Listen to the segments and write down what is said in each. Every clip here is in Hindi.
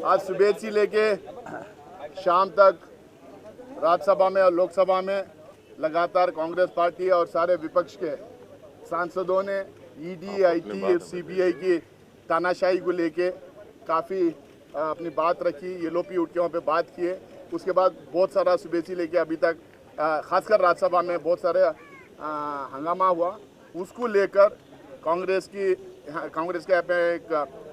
आज सुबह से लेके शाम तक राज्यसभा में और लोकसभा में लगातार कांग्रेस पार्टी और सारे विपक्ष के सांसदों ने ईडी, आईटी और सीबीआई की तानाशाही को लेके काफ़ी अपनी बात रखी, ये लोग भी उठ के वहाँ पे बात किए। उसके बाद बहुत सारा सुबह से लेके अभी तक खासकर राज्यसभा में बहुत सारे हंगामा हुआ। उसको लेकर कांग्रेस का यहाँ पे एक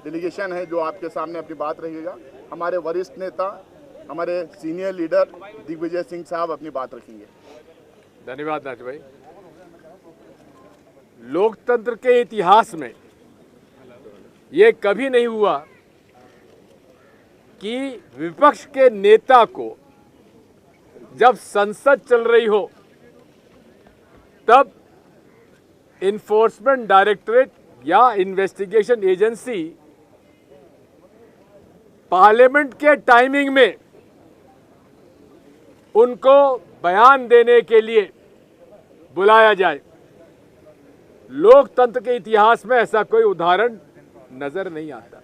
डेलीगेशन है जो आपके सामने अपनी बात रखेगा। हमारे वरिष्ठ नेता, हमारे सीनियर लीडर दिग्विजय सिंह साहब अपनी बात रखेंगे। धन्यवाद नाथ भाई। लोकतंत्र के इतिहास में ये कभी नहीं हुआ कि विपक्ष के नेता को जब संसद चल रही हो तब इन्फोर्समेंट डायरेक्टरेट या इन्वेस्टिगेशन एजेंसी पार्लियामेंट के टाइमिंग में उनको बयान देने के लिए बुलाया जाए। लोकतंत्र के इतिहास में ऐसा कोई उदाहरण नजर नहीं आता।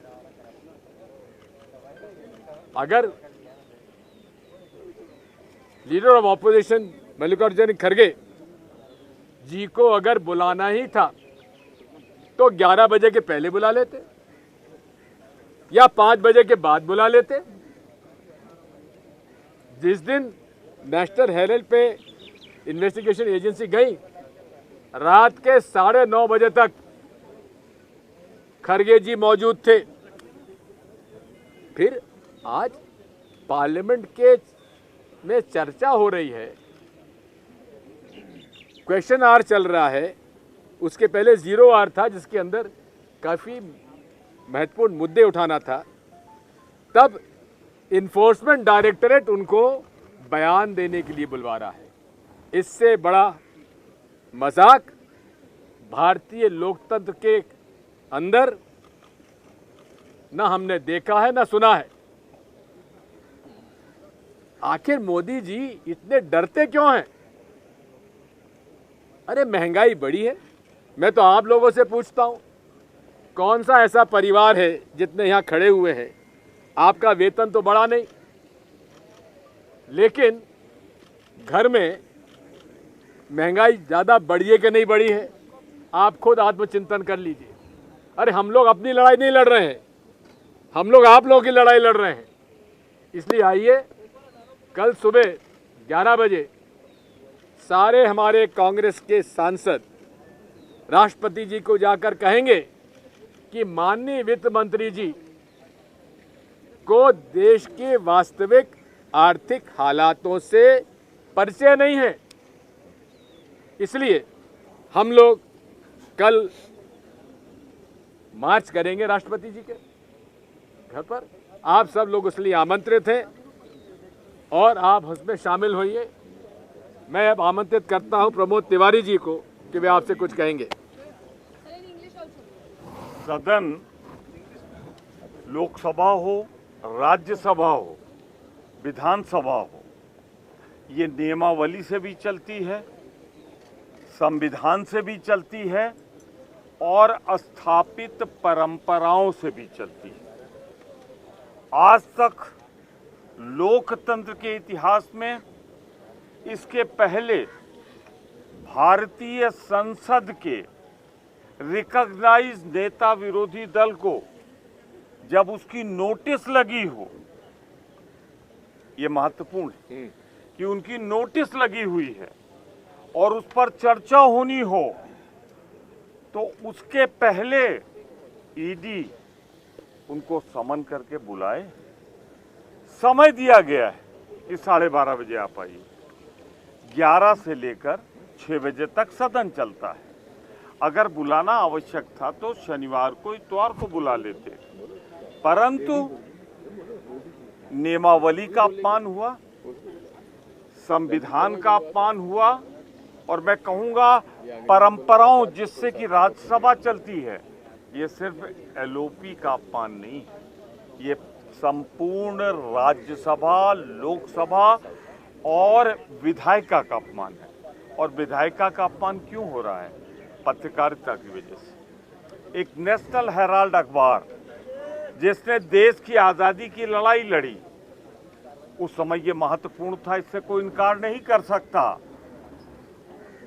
अगर लीडर ऑफ ऑपोजिशन मल्लिकार्जुन खड़गे जी को अगर बुलाना ही था तो 11 बजे के पहले बुला लेते या 5 बजे के बाद बुला लेते। जिस दिन नेशनल हेराल्ड पे इन्वेस्टिगेशन एजेंसी गई, रात के 9:30 बजे तक खड़गे जी मौजूद थे। फिर आज पार्लियामेंट के में चर्चा हो रही है, क्वेश्चन आवर चल रहा है, उसके पहले 0 आवर था जिसके अंदर काफ़ी महत्वपूर्ण मुद्दे उठाना था। तब इन्फोर्समेंट डायरेक्टरेट उनको बयान देने के लिए बुलवा रहा है। इससे बड़ा मजाक भारतीय लोकतंत्र के अंदर न हमने देखा है न सुना है। आखिर मोदी जी इतने डरते क्यों हैं? अरे महंगाई बढ़ी है। मैं तो आप लोगों से पूछता हूं, कौन सा ऐसा परिवार है जितने यहां खड़े हुए हैं, आपका वेतन तो बढ़ा नहीं, लेकिन घर में महंगाई ज़्यादा बढ़ी है कि नहीं बढ़ी है? आप खुद आत्मचिंतन कर लीजिए। अरे हम लोग अपनी लड़ाई नहीं लड़ रहे हैं, हम लोग आप लोगों की लड़ाई लड़ रहे हैं। इसलिए आइए कल सुबह 11 बजे सारे हमारे कांग्रेस के सांसद राष्ट्रपति जी को जाकर कहेंगे कि माननीय वित्त मंत्री जी को देश के वास्तविक आर्थिक हालातों से परिचय नहीं है। इसलिए हम लोग कल मार्च करेंगे राष्ट्रपति जी के घर पर। आप सब लोग इसलिए आमंत्रित हैं और आप उसमें शामिल होइए। मैं अब आमंत्रित करता हूं प्रमोद तिवारी जी को कि वे आपसे कुछ कहेंगे। सदन लोकसभा हो, राज्यसभा हो, विधानसभा हो, ये नियमावली से भी चलती है, संविधान से भी चलती है और स्थापित परंपराओं से भी चलती है। आज तक लोकतंत्र के इतिहास में इसके पहले भारतीय संसद के रिकॉग्नाइज नेता विरोधी दल को जब उसकी नोटिस लगी हो, ये महत्वपूर्ण है कि उनकी नोटिस लगी हुई है और उस पर चर्चा होनी हो, तो उसके पहले ईडी उनको समन करके बुलाए। समय दिया गया है कि 12:30 बजे आप आइए। 11 से लेकर 6 बजे तक सदन चलता है। अगर बुलाना आवश्यक था तो शनिवार को, इतवार को बुला लेते, परंतु नियमावली का अपमान हुआ, संविधान का अपमान हुआ और मैं कहूंगा परंपराओं जिससे कि राज्यसभा चलती है, ये सिर्फ एलओपी का अपमान नहीं है, ये संपूर्ण राज्यसभा, लोकसभा और विधायिका का अपमान है। और विधायिका का अपमान क्यों हो रहा है? पत्रकारिता की वजह से। एक नेशनल हेराल्ड अखबार जिसने देश की आज़ादी की लड़ाई लड़ी, उस समय ये महत्वपूर्ण था, इससे कोई इनकार नहीं कर सकता।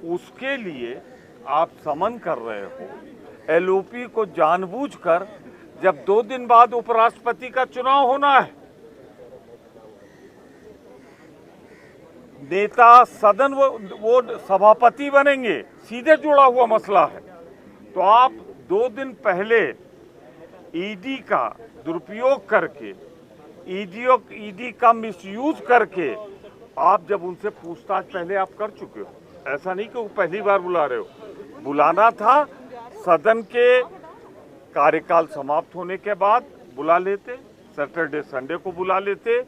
उसके लिए आप समन कर रहे हो एलओपी को जानबूझकर, जब 2 दिन बाद उपराष्ट्रपति का चुनाव होना है। नेता सदन वो सभापति बनेंगे, सीधे जुड़ा हुआ मसला है। तो आप 2 दिन पहले ईडी का दुरुपयोग करके, ईडी का मिसयूज करके, आप जब उनसे पूछताछ पहले आप कर चुके हो, ऐसा नहीं कि वो पहली बार बुला रहे हो। बुलाना था, सदन के कार्यकाल समाप्त होने के बाद बुला लेते, सैटरडे संडे को बुला लेते।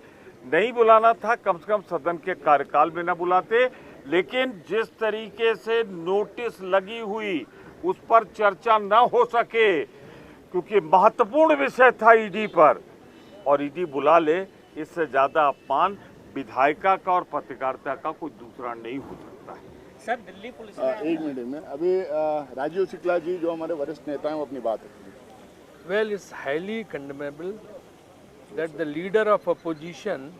नहीं बुलाना था, कम से कम सदन के कार्यकाल में न बुलाते। लेकिन जिस तरीके से नोटिस लगी हुई, उस पर चर्चा न हो सके, क्योंकि महत्वपूर्ण विषय था ईडी पर, और ईडी बुला ले, इससे ज्यादा अपमान विधायिका का और पत्रकारिता का कोई दूसरा नहीं हो सकता है। सर, दिल्ली पुलिस एक मिनट में अभी राजीव शुक्ला जी जो हमारे वरिष्ठ नेता हैं वो अपनी बात रखेंगे। Well, it's highly condemnable that the leader of opposition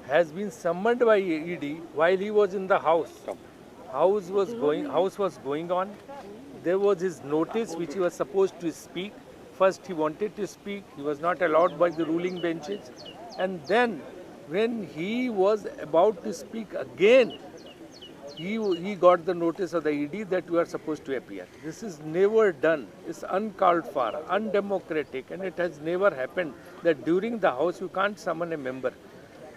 has been summoned by ED while he was in the house. House was going on. There was his notice which he was supposed to speak. First he wanted to speak. He was not allowed by the ruling benches. And then when he was about to speak again, he got the notice of the ED that you are supposed to appear. This is never done. It's uncalled for, undemocratic, and it has never happened that during the house you can't summon a member.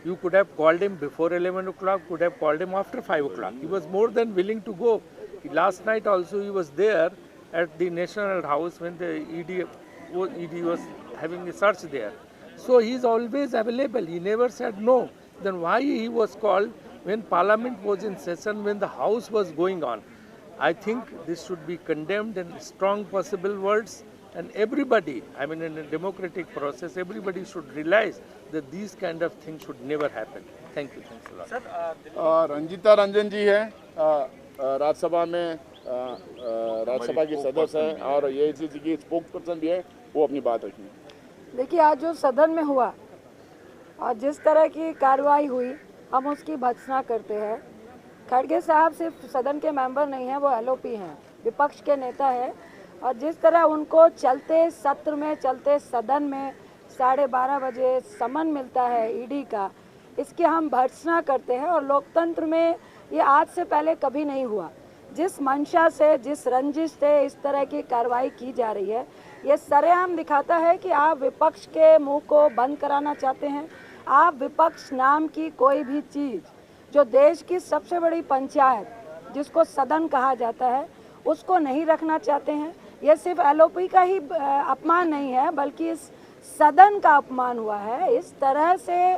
You could have called him before 11 o'clock, could have called him after 5 o'clock. He was more than willing to go. Last night also he was there at the National House when the ED was having a search there. So he is always available. He never said no. Then why he was called when Parliament was in session, when the House was going on? I think this should be condemned in strong possible words. And everybody, I mean in a democratic process, everybody should realize that these kind of things should never happen. Thank you. Thanks a lot. Sir, Ranjita Ranjan ji है, राज्यसभा में राज्यसभा की सदस्य है और एआईसीसी की स्पोक्स पर्सन भी है, वो अपनी बात रखेंगे। देखिए, आज जो सदन में हुआ और जिस तरह की कार्रवाई हुई, हम उसकी भर्त्सना करते हैं। खड़गे साहब सिर्फ सदन के मेंबर नहीं हैं, वो एलओपी हैं, विपक्ष के नेता हैं, और जिस तरह उनको चलते सत्र में, चलते सदन में 12:30 बजे समन मिलता है ईडी का, इसकी हम भर्त्सना करते हैं। और लोकतंत्र में ये आज से पहले कभी नहीं हुआ। जिस मंशा से, जिस रंजिश से इस तरह की कार्रवाई की जा रही है, ये सरेआम दिखाता है कि आप विपक्ष के मुंह को बंद कराना चाहते हैं। आप विपक्ष नाम की कोई भी चीज़, जो देश की सबसे बड़ी पंचायत जिसको सदन कहा जाता है, उसको नहीं रखना चाहते हैं। ये सिर्फ एलओपी का ही अपमान नहीं है, बल्कि इस सदन का अपमान हुआ है। इस तरह से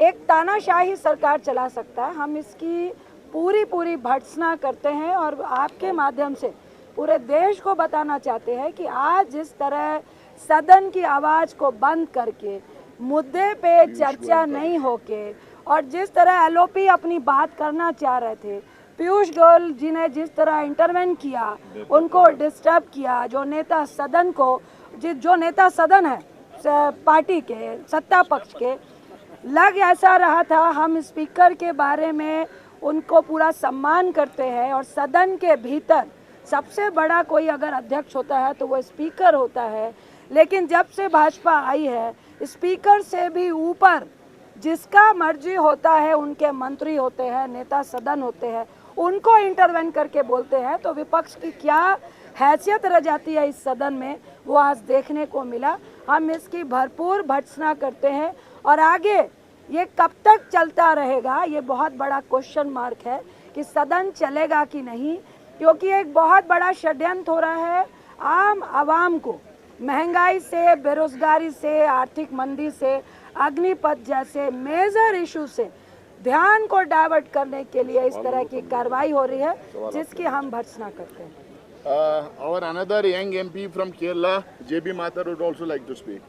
एक तानाशाही सरकार चला सकता है। हम इसकी पूरी भर्त्सना करते हैं और आपके माध्यम से पूरे देश को बताना चाहते हैं कि आज जिस तरह सदन की आवाज़ को बंद करके, मुद्दे पे चर्चा नहीं होके, और जिस तरह एलओपी अपनी बात करना चाह रहे थे, पीयूष गोयल जी ने जिस तरह इंटरवेन किया, उनको डिस्टर्ब किया, जो नेता सदन है पार्टी के, सत्ता पक्ष के, लग ऐसा रहा था हम स्पीकर के बारे में उनको पूरा सम्मान करते हैं, और सदन के भीतर सबसे बड़ा कोई अगर अध्यक्ष होता है तो वो स्पीकर होता है। लेकिन जब से भाजपा आई है, स्पीकर से भी ऊपर जिसका मर्जी होता है, उनके मंत्री होते हैं, नेता सदन होते हैं, उनको इंटरवेन करके बोलते हैं। तो विपक्ष की क्या हैसियत रह जाती है इस सदन में, वो आज देखने को मिला। हम इसकी भरपूर भर्त्सना करते हैं, और आगे ये कब तक चलता रहेगा, ये बहुत बड़ा क्वेश्चन मार्क है कि सदन चलेगा कि नहीं, क्योंकि एक बहुत बड़ा षड्यंत्र हो रहा है आम आवाम को महंगाई से, बेरोजगारी से, आर्थिक मंदी से, अग्निपथ जैसे मेजर इशू से ध्यान को डाइवर्ट करने के लिए इस तरह की कार्रवाई हो रही है, जिसकी हम भर्त्सना करते हैं। Our another young MP from Kerala, JB Mathur, would also like to speak.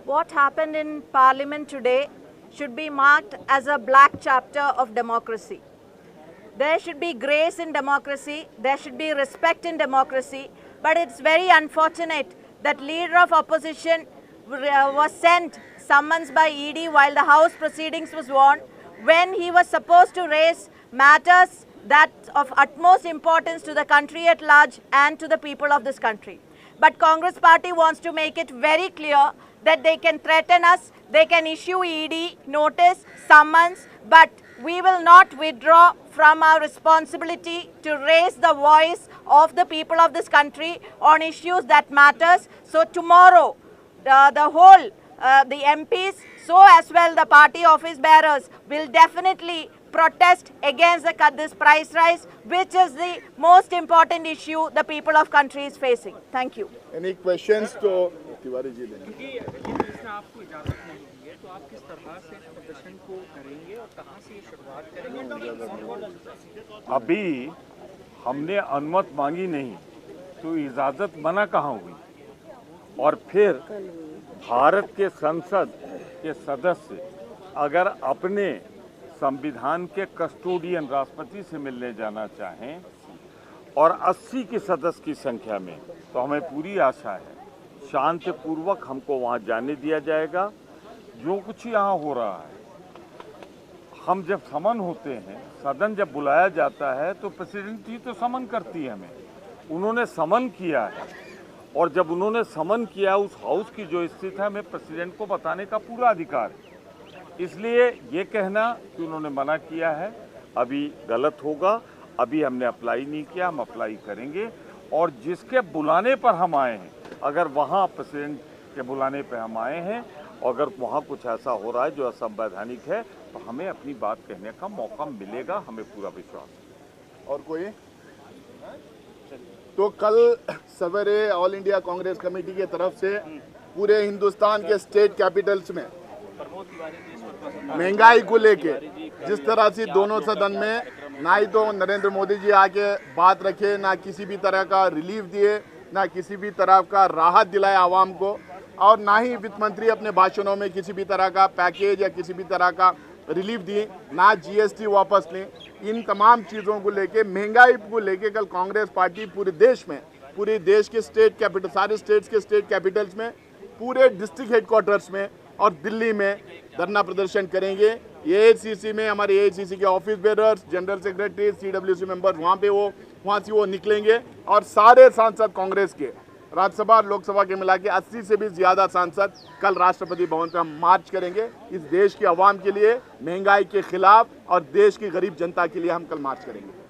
What happened in Parliament today should be marked as a black chapter of democracy. There should be grace in democracy, there should be respect in democracy, but it's very unfortunate that leader of opposition was sent summons by ED while the House proceedings was on, when he was supposed to raise matters that of utmost importance to the country at large and to the people of this country. But Congress party wants to make it very clear that they can threaten us, they can issue ED notice, summons, but we will not withdraw from our responsibility to raise the voice of the people of this country on issues that matters. So tomorrow, the MPs, so as well the party office bearers will definitely protest against this price rise, which is the most important issue the people of country is facing. Thank you. Any questions to Tiwari ji ने? इसने आपको इजाजत नहीं दी है तो आप किस तरह से प्रदर्शन को करेंगे और कहां से शुरुआत करेंगे? अभी हमने अनुमति मांगी नहीं तो इजाजत मना कहाँ हुई? और फिर भारत के संसद के सदस्य अगर अपने संविधान के कस्टोडियन राष्ट्रपति से मिलने जाना चाहें और 80 की सदस्य की संख्या में, तो हमें पूरी आशा है शांतिपूर्वक हमको वहां जाने दिया जाएगा। जो कुछ यहाँ हो रहा है, हम जब समन होते हैं, सदन जब बुलाया जाता है तो प्रेसिडेंट ही तो समन करती है हमें। उन्होंने समन किया है और जब उन्होंने समन किया उस हाउस की जो स्थिति है, हमें प्रेसिडेंट को बताने का पूरा अधिकार है। इसलिए ये कहना कि उन्होंने मना किया है अभी गलत होगा। अभी हमने अप्लाई नहीं किया, हम अप्लाई करेंगे और जिसके बुलाने पर हम आए हैं, अगर वहाँ प्रेसिडेंट के बुलाने पर हम आए हैं और अगर वहाँ कुछ ऐसा हो रहा है जो असंवैधानिक है तो हमें अपनी बात कहने का मौका मिलेगा, हमें पूरा विश्वास है। और कोई? तो कल सवेरे ऑल इंडिया कांग्रेस कमेटी की तरफ से पूरे हिंदुस्तान के स्टेट कैपिटल्स में महंगाई को लेके जिस तरह से दोनों सदन में ना ही तो नरेंद्र मोदी जी आके बात रखे, ना किसी भी तरह का रिलीफ दिए, ना किसी भी तरह का राहत दिलाए आवाम को, और ना ही वित्त मंत्री अपने भाषणों में किसी भी तरह का पैकेज या किसी भी तरह का रिलीफ दिए, ना जीएसटी वापस लें। इन तमाम चीज़ों को लेके, महंगाई को लेके कल कांग्रेस पार्टी पूरे देश में, पूरे देश के स्टेट कैपिटल, सारे स्टेट्स के स्टेट कैपिटल्स में, पूरे डिस्ट्रिक्ट हेडक्वार्टर्स में और दिल्ली में धरना प्रदर्शन करेंगे। एआईसीसी में हमारे एआईसीसी के office bearers, general secretary, CWC members वहाँ से वो निकलेंगे और सारे सांसद कांग्रेस के राज्यसभा और लोकसभा के मिला के 80 से भी ज़्यादा सांसद कल राष्ट्रपति भवन पर हम मार्च करेंगे। इस देश की आवाम के लिए, महंगाई के खिलाफ और देश की गरीब जनता के लिए हम कल मार्च करेंगे।